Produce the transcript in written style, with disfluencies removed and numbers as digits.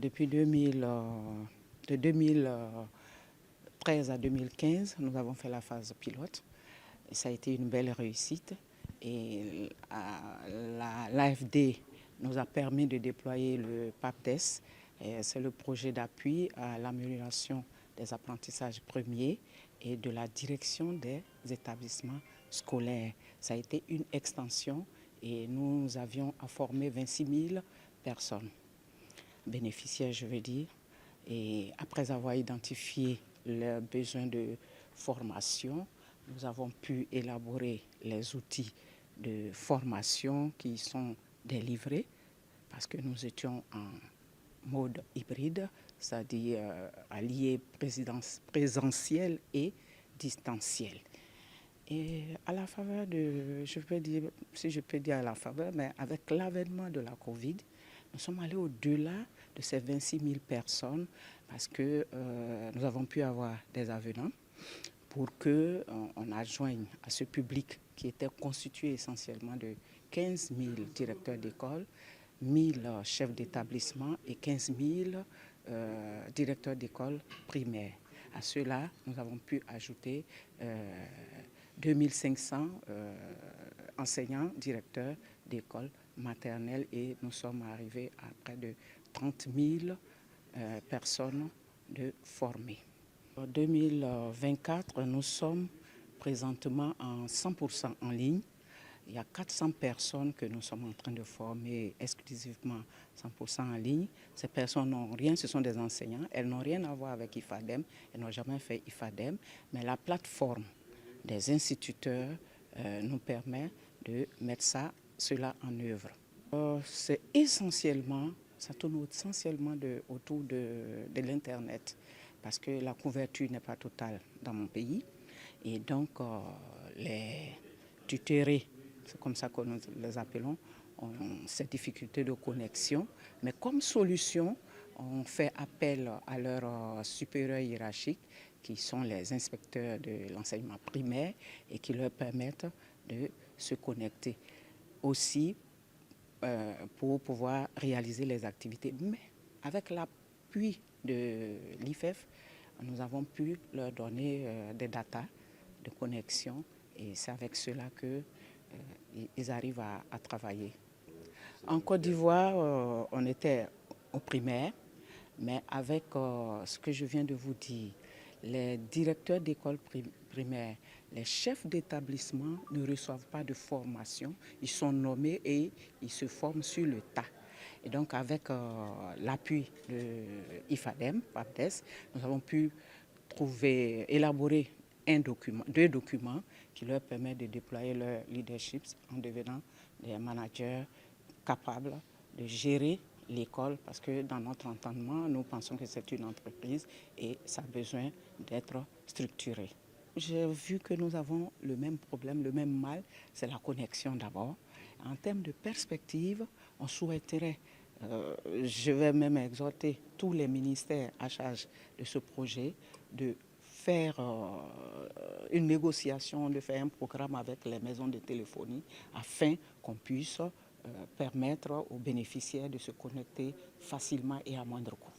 Depuis 2013 à 2015, nous avons fait la phase pilote. Et ça a été une belle réussite. Et l'AFD nous a permis de déployer le PAPDES. C'est le projet d'appui à l'amélioration des apprentissages premiers et de la direction des établissements scolaires. Ça a été une extension et nous avions à former 26 000 personnes, bénéficiaires je veux dire. Et après avoir identifié leurs besoins de formation, nous avons pu élaborer les outils de formation qui sont délivrés parce que nous étions en mode hybride, c'est-à-dire allié présentiel et distanciel. Et à la faveur de, je peux dire, si je peux dire à la faveur, mais avec l'avènement de la Covid, nous sommes allés au-delà de ces 26 000 personnes parce que nous avons pu avoir des avenants pour qu'on adjoigne à ce public qui était constitué essentiellement de 15 000 directeurs d'école, 1 000 chefs d'établissement et 15 000 directeurs d'école primaires. À cela, nous avons pu ajouter 2 500 enseignants, directeurs d'école maternelle et nous sommes arrivés à près de 30 000 personnes de formées. En 2024, nous sommes présentement en 100% en ligne. Il y a 400 personnes que nous sommes en train de former exclusivement 100% en ligne. Ces personnes n'ont rien, ce sont des enseignants, elles n'ont rien à voir avec IFADEM, elles n'ont jamais fait IFADEM, mais la plateforme des instituteurs nous permet de mettre cela en œuvre. C'est essentiellement, ça tourne essentiellement autour de l'Internet parce que la couverture n'est pas totale dans mon pays et donc les tutorés, c'est comme ça que nous les appelons, ont ces difficultés de connexion. Mais comme solution, on fait appel à leurs supérieurs hiérarchiques qui sont les inspecteurs de l'enseignement primaire et qui leur permettent de se connecter. Aussi pour pouvoir réaliser les activités. Mais avec l'appui de l'IFEF, nous avons pu leur donner des datas de connexion et c'est avec cela qu'ils arrivent à travailler. En Côte d'Ivoire, on était au primaire, mais avec ce que je viens de vous dire, les directeurs d'école primaire, les chefs d'établissement ne reçoivent pas de formation, ils sont nommés et ils se forment sur le tas. Et donc avec l'appui de IFADEM, PAPDES, nous avons pu élaborer deux documents qui leur permettent de déployer leur leadership en devenant des managers capables de gérer l'école parce que dans notre entendement, nous pensons que c'est une entreprise et ça a besoin d'être structuré. J'ai vu que nous avons le même problème, le même mal, c'est la connexion d'abord. En termes de perspective, on souhaiterait, je vais même exhorter tous les ministères à charge de ce projet de faire une négociation, de faire un programme avec les maisons de téléphonie afin qu'on puisse permettre aux bénéficiaires de se connecter facilement et à moindre coût.